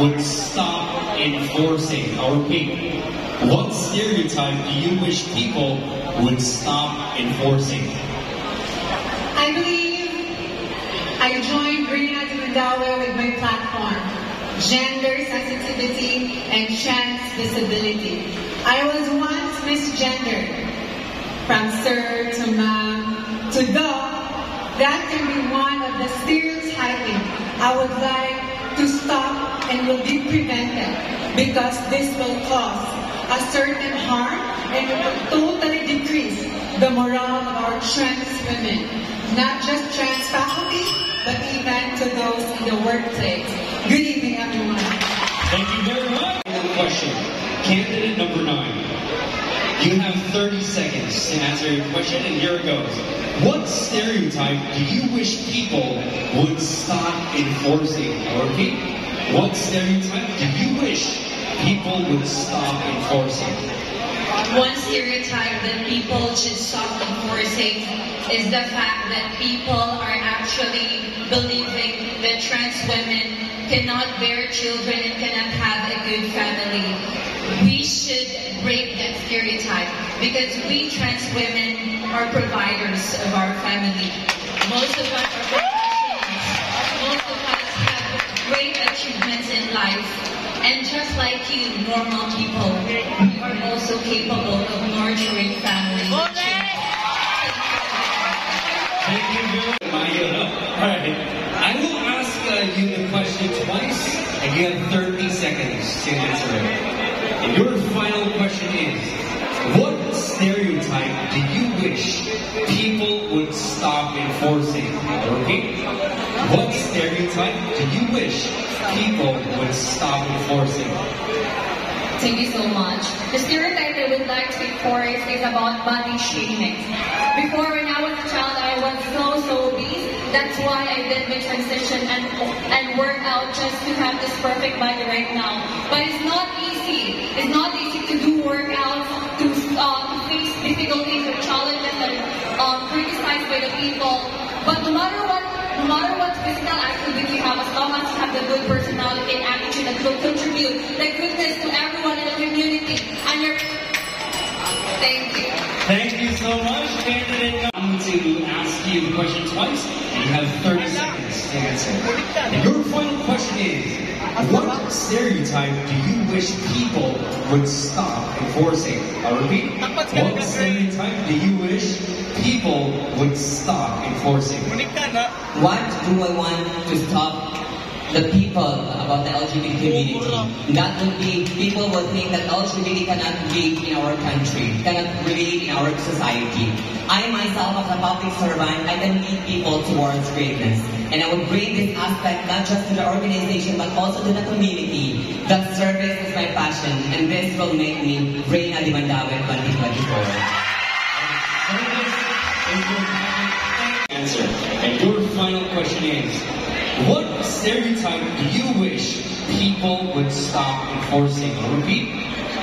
would stop enforcing? I'll repeat. What stereotype do you wish people would stop enforcing? I believe I joined Reyna Dimandawi with my platform, gender sensitivity and trans visibility. I was once misgendered, from sir to ma'am to dog. That can be one of the stereotyping I would like to stop and will be prevented, because this will cause a certain harm and it will totally decrease the morale of our trans women, not just trans faculty, but even to those in the workplace. Good evening, everyone. Thank you very much. Question. Candidate number 9. You have 30 seconds to answer your question, and here it goes. What stereotype do you wish people would stop enforcing? I'll repeat. What stereotype do you wish people would stop enforcing? One stereotype that people should stop enforcing is the fact that people are actually believing that trans women cannot bear children and cannot have a good family. We should break that stereotype, because we trans women are providers of our family. Most of us are professionals. Most of us have great achievements in life. And just like you, normal people, we are also capable of nurturing families. Thank you very much. Alright, I will ask you the question twice, and you have 30 seconds to answer it. And your final question is, what stereotype do you wish people would stop enforcing? Okay? What stereotype do you wish people would stop enforcing? Thank you so much. The stereotype I would like to enforce is about body shaming. Before, when I was a child, I was so obese. That's why I did my transition and work out just to have this perfect body right now. But it's not easy. It's not easy to do workouts, to face difficulties or challenges and criticized by the people. But no matter what physical activity you have, as long as you have the good personality and attitude that will contribute the goodness to everyone in the community. And you're... Thank you. Thank you so much, candidate. I'm going to ask you the question twice, and you have 30 seconds to answer. And your final question is, what stereotype do you wish people would stop enforcing? I'll repeat. What stereotype do you wish people would stop enforcing? What do I want to stop the people about the LGBT community? That would be, people will think that LGBT cannot live in our country, cannot live in our society. I myself, as a public servant, I can lead people towards greatness. And I would bring this aspect not just to the organization, but also to the community. That service is my passion, and this will make me Reyna Dimandawi 2024. Answer. And your final question is, what stereotype do you wish people would stop enforcing? I'll repeat.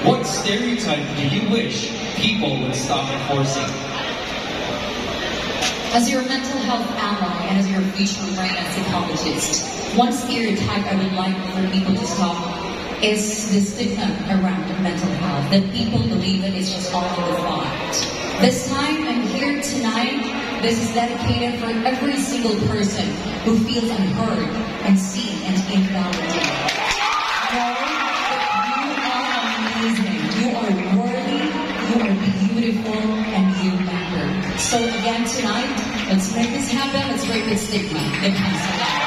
What stereotype do you wish people would stop enforcing? As your mental health ally and as your future Reyna psychologist, one stereotype I would like for people to stop is the stigma around mental health, that people believe that it's just all in the thought. This time I'm here tonight. This is dedicated for every single person who feels unheard and seen and invalidated. Know that you are amazing, you are worthy, you are beautiful, and you matter. So again tonight, let's make this happen, let's break the stigma that comes to life.